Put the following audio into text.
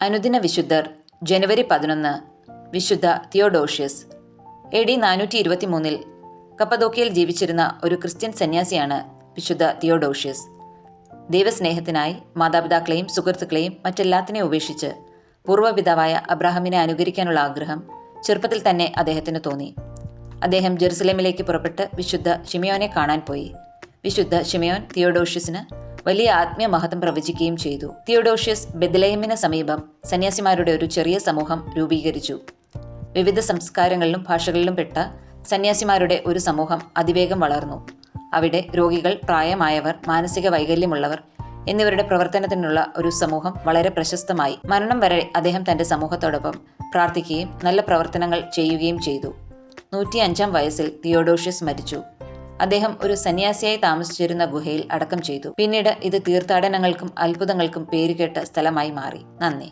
അനുദിന വിശുദ്ധർ ജനുവരി 11 വിശുദ്ധ തിയോഡോഷ്യസ്. AD 423 കപ്പദോക്കിയയിൽ ജീവിച്ചിരുന്ന ഒരു ക്രിസ്ത്യൻ സന്യാസിയാണ് വിശുദ്ധ തിയോഡോഷ്യസ്. ദൈവസ്നേഹത്തിനായി മാതാപിതാക്കളെയും സുഹൃത്തുക്കളെയും മറ്റെല്ലാത്തിനെയും ഉപേക്ഷിച്ച് പൂർവ്വപിതാവായ അബ്രാഹമിനെ അനുകരിക്കാനുള്ള ആഗ്രഹം ചെറുപ്പത്തിൽ തന്നെ അദ്ദേഹത്തിന് തോന്നി. അദ്ദേഹം ജെറുസലേമിലേക്ക് പുറപ്പെട്ട് വിശുദ്ധ ശിമയോനെ കാണാൻ പോയി. വിശുദ്ധ ശിമയോൻ തിയോഡോഷ്യസിന് വലിയ ആത്മീയ മഹത്വം പ്രവചിക്കുകയും ചെയ്തു. തിയോഡോഷ്യസ് ബെത്ലഹേമിന് സമീപം സന്യാസിമാരുടെ ഒരു ചെറിയ സമൂഹം രൂപീകരിച്ചു. വിവിധ സംസ്കാരങ്ങളിലും ഭാഷകളിലും പെട്ട സന്യാസിമാരുടെ ഒരു സമൂഹം അതിവേഗം വളർന്നു. അവിടെ രോഗികൾ, പ്രായമായവർ, മാനസിക വൈകല്യമുള്ളവർ എന്നിവരുടെ പ്രവർത്തനത്തിനുള്ള ഒരു സമൂഹം വളരെ പ്രശസ്തമായി. മരണം വരെ അദ്ദേഹം തന്റെ സമൂഹത്തോടൊപ്പം പ്രാർത്ഥിക്കുകയും നല്ല പ്രവർത്തനങ്ങൾ ചെയ്യുകയും ചെയ്തു. 105 വയസ്സിൽ തിയോഡോഷ്യസ് മരിച്ചു. അദ്ദേഹം ഒരു സന്യാസിയായി താമസിച്ചിരുന്ന ഗുഹയിൽ അടക്കം ചെയ്തു. പിന്നീട് ഇത് തീർത്ഥാടനങ്ങൾക്കും അത്ഭുതങ്ങൾക്കും പേരുകേട്ട സ്ഥലമായി മാറി. നന്ദി.